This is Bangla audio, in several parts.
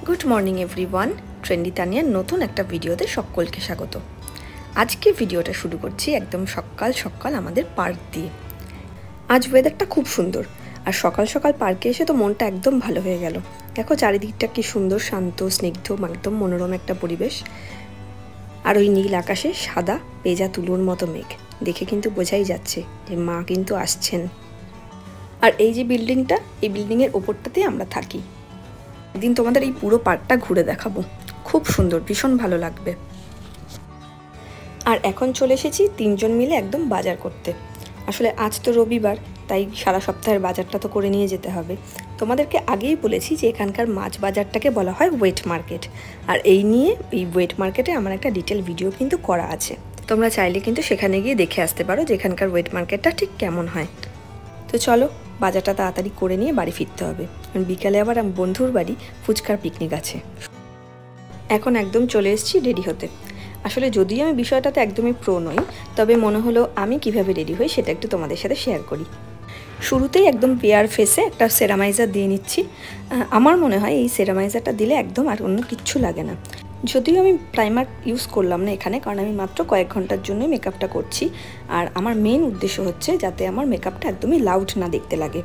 গুড মর্নিং এভরিওয়ান, ট্রেন্ডি তানিয়ার নতুন একটা ভিডিওতে সকলকে স্বাগত। আজকে ভিডিওটা শুরু করছি একদম সকাল সকাল আমাদের পার্ক দিয়ে। আজ ওয়েদারটা খুব সুন্দর, আর সকাল সকাল পার্কে এসে তো মনটা একদম ভালো হয়ে গেল। দেখো চারিদিকটা কি সুন্দর, শান্ত, স্নিগ্ধ, একদম মনোরম একটা পরিবেশ। আর ওই নীল আকাশে সাদা পেঁজা তুলোর মতো মেঘ দেখে কিন্তু বোঝাই যাচ্ছে যে মা কিন্তু আসছেন। আর এই যে বিল্ডিংটা, এই বিল্ডিংয়ের ওপরটাতে আমরা থাকি। একদিন তোমাদের এই পুরো পার্কটা ঘুরে দেখাবো, খুব সুন্দর, ভীষণ ভালো লাগবে। আর এখন চলে এসেছি তিনজন মিলে একদম বাজার করতে। আসলে আজ তো রবিবার, তাই সারা সপ্তাহের বাজারটা তো করে নিয়ে যেতে হবে। তোমাদেরকে আগেই বলেছি যে এখানকার মাছ বাজারটাকে বলা হয় ওয়েট মার্কেট। আর এই নিয়ে এই ওয়েট মার্কেটে আমার একটা ডিটেল ভিডিও কিন্তু করা আছে, তোমরা চাইলে কিন্তু সেখানে গিয়ে দেখে আসতে পারো যে এখানকার ওয়েট মার্কেটটা ঠিক কেমন হয়। তো চলো বাজারটা তাড়াতাড়ি করে নিয়ে বাড়ি ফিরতে হবে। বিকালে আবার বন্ধুর বাড়ি ফুচকার পিকনিক আছে। এখন একদম চলে এসেছি রেডি হতে। আসলে যদিও আমি বিষয়টাতে একদমই প্রো নই, তবে মনে হলো আমি কিভাবে রেডি হই সেটা একটু তোমাদের সাথে শেয়ার করি। শুরুতেই একদম পেয়ার ফেসে একটা সেরামাইজার দিয়ে নিচ্ছি। আমার মনে হয় এই সেরামাইজারটা দিলে একদম আর অন্য কিচ্ছু লাগে না। যদিও আমি প্রাইমার ইউজ করলাম না এখানে, কারণ আমি মাত্র কয়েক ঘন্টার জন্যই মেকআপটা করছি। আর আমার মেন উদ্দেশ্য হচ্ছে যাতে আমার মেকআপটা একদমই লাউড না দেখতে লাগে।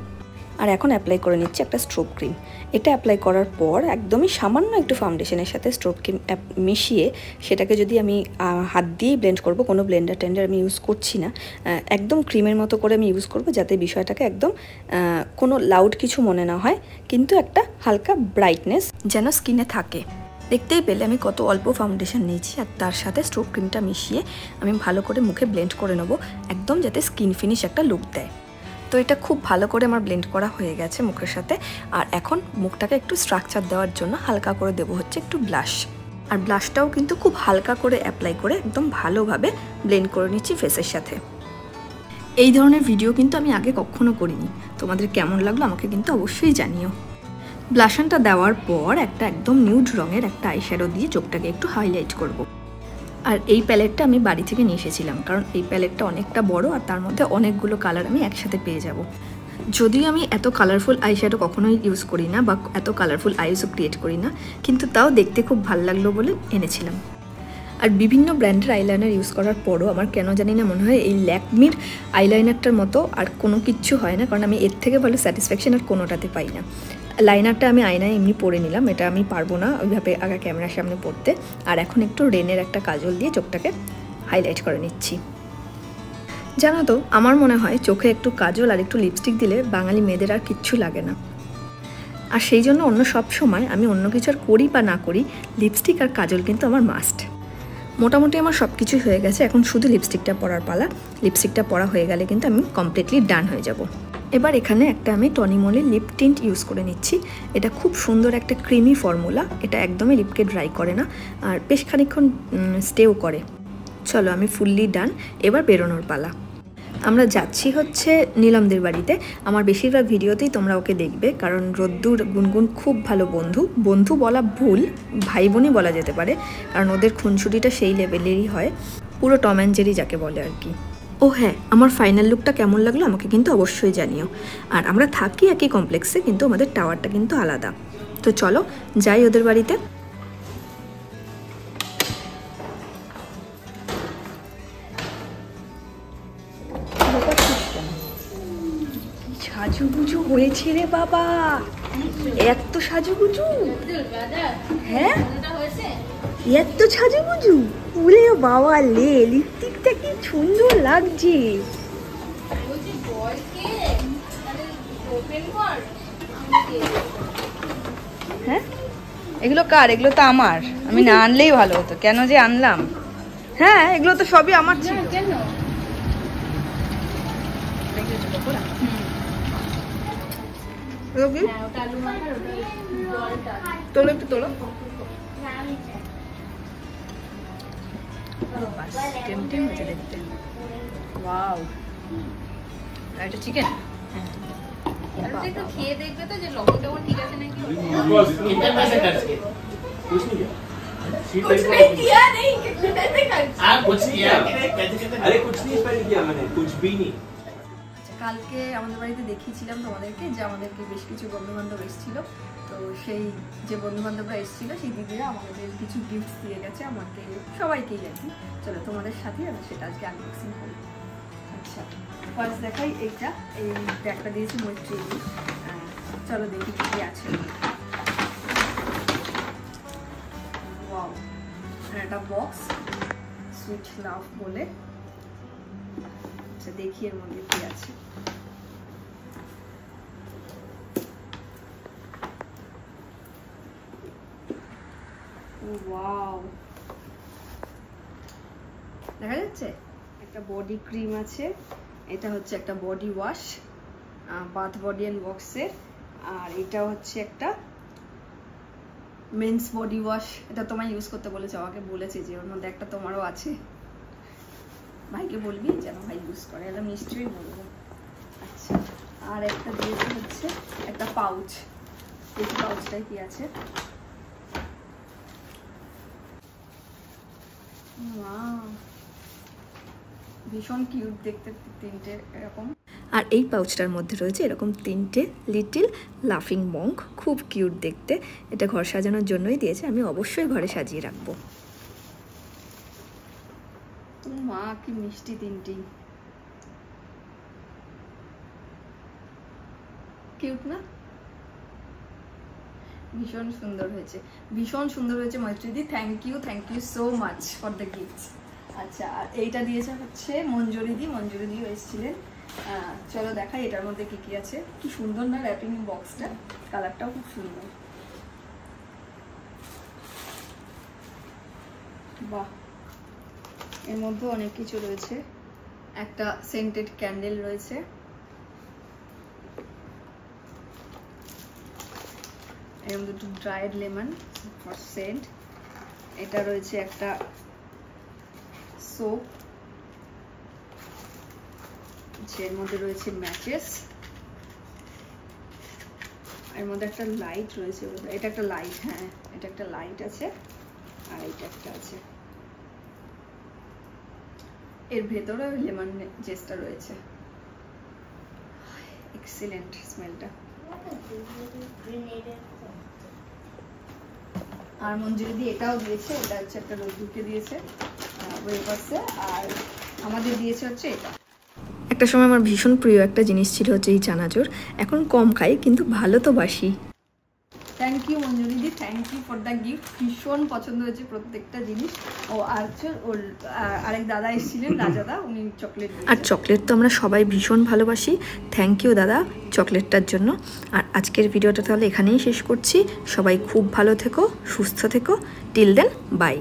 আর এখন অ্যাপ্লাই করে নিচ্ছি একটা স্ট্রোব ক্রিম। এটা অ্যাপ্লাই করার পর একদমই সামান্য একটু ফাউন্ডেশনের সাথে স্ট্রোব ক্রিম মিশিয়ে সেটাকে যদি আমি হাত দিয়েই ব্লেন্ড করব, কোনো ব্লেন্ডার টেন্ডার আমি ইউজ করছি না, একদম ক্রিমের মতো করে আমি ইউজ করব, যাতে বিষয়টাকে একদম কোনো লাউড কিছু মনে না হয়, কিন্তু একটা হালকা ব্রাইটনেস যেন স্কিনে থাকে। দেখতেই পেলে আমি কত অল্প ফাউন্ডেশন নিয়েছি, আর তার সাথে স্ট্রোব ক্রিমটা মিশিয়ে আমি ভালো করে মুখে ব্লেন্ড করে নেবো, একদম যাতে স্কিন ফিনিশ একটা লুক দেয়। তো এটা খুব ভালো করে আমার ব্লেন্ড করা হয়ে গেছে মুখের সাথে। আর এখন মুখটাকে একটু স্ট্রাকচার দেওয়ার জন্য হালকা করে দেবো হচ্ছে একটু ব্লাশ। আর ব্লাশটাও কিন্তু খুব হালকা করে অ্যাপ্লাই করে একদম ভালোভাবে ব্লেন্ড করে নিচ্ছি ফেসের সাথে। এই ধরনের ভিডিও কিন্তু আমি আগে কখনো করিনি, তোমাদের কেমন লাগলো আমাকে কিন্তু অবশ্যই জানিও। ব্লাশনটা দেওয়ার পর একটা একদম নিউড রঙের একটা আইশ্যাডো দিয়ে চোখটাকে একটু হাইলাইট করব। আর এই প্যালেটটা আমি বাড়ি থেকে নিয়ে এসেছিলাম, কারণ এই প্যালেটটা অনেকটা বড় আর তার মধ্যে অনেকগুলো কালার আমি একসাথে পেয়ে যাব। যদিও আমি এত কালারফুল আইশ্যাডো কখনোই ইউজ করি না, বা এত কালারফুল আইসও ক্রিয়েট করি না, কিন্তু তাও দেখতে খুব ভালো লাগলো বলে এনেছিলাম। আর বিভিন্ন ব্র্যান্ডের আইলাইনার ইউজ করার পরও আমার কেন জানি না মনে হয় এই ল্যাকমির আইলাইনারটার মতো আর কোনো কিচ্ছু হয় না, কারণ আমি এর থেকে ভালো স্যাটিসফ্যাকশন আর কোনোটাতে পাই না। লাইনারটা আমি আয়নায় এমনি পরে নিলাম, এটা আমি পারবো না ওইভাবে আগে ক্যামেরার সামনে পড়তে। আর এখন একটু রেনের একটা কাজল দিয়ে চোখটাকে হাইলাইট করে নিচ্ছি। জানো তো, আমার মনে হয় চোখে একটু কাজল আর একটু লিপস্টিক দিলে বাঙালি মেয়েদের আর কিচ্ছু লাগে না। আর সেই জন্য অন্য সব সময় আমি অন্য কিছু আর করি বা না করি, লিপস্টিক আর কাজল কিন্তু আমার মাস্ট। মোটামুটি আমার সব কিছুই হয়ে গেছে, এখন শুধু লিপস্টিকটা পরার পালা। লিপস্টিকটা পরা হয়ে গেলে কিন্তু আমি কমপ্লিটলি ডান হয়ে যাব। এবার এখানে একটা আমি টনিমলের লিপ টিন্ট ইউজ করে নিচ্ছি। এটা খুব সুন্দর একটা ক্রিমি ফর্মুলা, এটা একদমই লিপকে ড্রাই করে না, আর বেশ খানিকক্ষণ স্টেও করে। চলো আমি ফুললি ডান, এবার বেরোনোর পালা। আমরা যাচ্ছি হচ্ছে নীলমদের বাড়িতে। আমার বেশিরভাগ ভিডিওতেই তোমরা ওকে দেখবে, কারণ রোদ্দুর গুনগুন খুব ভালো বন্ধু। বন্ধু বলা ভুল, ভাই বোনই বলা যেতে পারে, কারণ ওদের খুনসুটিটা সেই লেভেলেরই হয়, পুরো টম অ্যান্ড জেরি যাকে বলে আর কি। ও হ্যাঁ, আমার ফাইনাল লুকটা কেমন লাগলো আমাকে কিন্তু অবশ্যই জানিও। আর আমরা থাকি একই কমপ্লেক্সে, কিন্তু আমাদের টাওয়ারটা কিন্তু আলাদা। তো চলো যাই ওদের বাড়িতে। সাজুগুজু হয়েছে রে বাবা, এত সাজুগুজু, হ্যাঁ এত সাজুগুজু, ওরে বাবা লে, লিপস্টিকটা কি সুন্দর লাগছে। হ্যাঁ এগুলো কার? এগুলো তো আমার, আমি না আনলেই ভালো হতো, কেন যে আনলাম। হ্যাঁ এগুলো তো সবই আমার ছিল। কেন তোলো একটু তোলো। টেমটেম হচ্ছে দেখতে। ওয়াও, এটা চিকেন। খেয়ে দেখবে তো যে লবণ টবণ ঠিক আছে নাকি। कुछ नहीं किया, नहीं कुछ नहीं किया, अरे कुछ नहीं स्पेल किया मैंने, कुछ भी नहीं। কালকে আমাদের বাড়িতে দেখিয়েছিলাম তোমাদেরকে যে আমাদেরকে বেশ কিছু বন্ধুবান্ধব এসেছিলো। তো সেই যে বন্ধুবান্ধবরা এসেছিলো সেই দিদিরা আমাদের কিছু গিফট দিয়ে গেছে, আমাকে সবাইকেই আর কি। চলো তোমাদের সাথে আমি সেটা আজকে আনবক্সিং করি। আচ্ছা ফার্স্ট দেখাই এইটা, এই ব্যাগটা দিয়েছি মৈত্রী। চলো দেখি কি আছে। ওয়াও, একটা বক্স সুইট লাভ বলে। আচ্ছা দেখি এর মধ্যে কি আছে। ওয়াও, দেখা যাচ্ছে একটা বডি ক্রিম আছে, এটা হচ্ছে একটা body wash bath body and ওয়াক্সের। আর এটা হচ্ছে একটা মেন্স বডি ওয়াশ, এটা তোমায় ইউজ করতে বলেছে, আমাকে বলেছে যে ওর মধ্যে একটা তোমারও আছে, ভাইকে বলবি যেন ভাই ইউজ করে, এটা নিশ্চয়ই বলবো। আচ্ছা আর একটা দিয়েছে হচ্ছে একটা পাউচ, এই পাউচটায় কি আছে। ভীষণ কিউট দেখতে তিনটে এরকম। আর এই পাউচটার মধ্যে রয়েছে এরকম তিনটে লিটিল লাফিং মঙ্ক, খুব কিউট দেখতে। এটা ঘর সাজানোর জন্যই দিয়েছে, আমি অবশ্যই ঘরে সাজিয়ে রাখবো। মা কি মিষ্টি তিনটি, কিউট না? ভীষণ সুন্দর হয়েছে, ভীষণ সুন্দর হয়েছে মৈত্রীদি, thank you so much for the gift. আচ্ছা আর এইটা দিয়েছে হচ্ছে মঞ্জুরিদি, মঞ্জুরিদিও এসেছিলেন। চলো দেখাই এটার মধ্যে কি কি আছে। কি সুন্দর না র্যাপিং বক্সটা, কালারটাও খুব সুন্দর। বাহ, এর মধ্যে অনেক কিছু রয়েছে। একটা সেন্টেড ক্যান্ডেল রয়েছে, এর মধ্যে একটু ড্রাইড লেমন ফর সেন্ট। এটা রয়েছে একটা সোপ, এর মধ্যে রয়েছে ম্যাচেস, এর মধ্যে একটা লাইট রয়েছে, এটা একটা লাইট, হ্যাঁ এটা একটা লাইট আছে। আর এইটা একটা আছে, এর ভেতরে লেমন জেসটা রয়েছে। এক্সিলেন্ট স্মেলটা। আর মঞ্জুরি এটাও দিয়েছে, এটা হচ্ছে একটা রোদ্দুরকে দিয়েছে ওয়েপার্সে। আর আমাদের দিয়েছে হচ্ছে এটা। একটা সময় আমার ভীষণ প্রিয় একটা জিনিস ছিল হচ্ছে এই চানাচুর, এখন কম খাই কিন্তু ভালো তো বাসি। থ্যাংক ইউ মঞ্জুরিদি, thank you for the gift, ভীষণ পছন্দ হয়েছে প্রত্যেকটা জিনিস। ও আর ওর আরেক দাদা এসেছিলেন, রাজাদা, উনি চকলেট, আর চকলেট তো আমরা সবাই ভীষণ ভালোবাসি। থ্যাংক ইউ দাদা চকলেটটার জন্য। আর আজকের ভিডিওটা তাহলে এখানেই শেষ করছি। সবাই খুব ভালো থেকো, সুস্থ থেকো, টিল দেন বাই।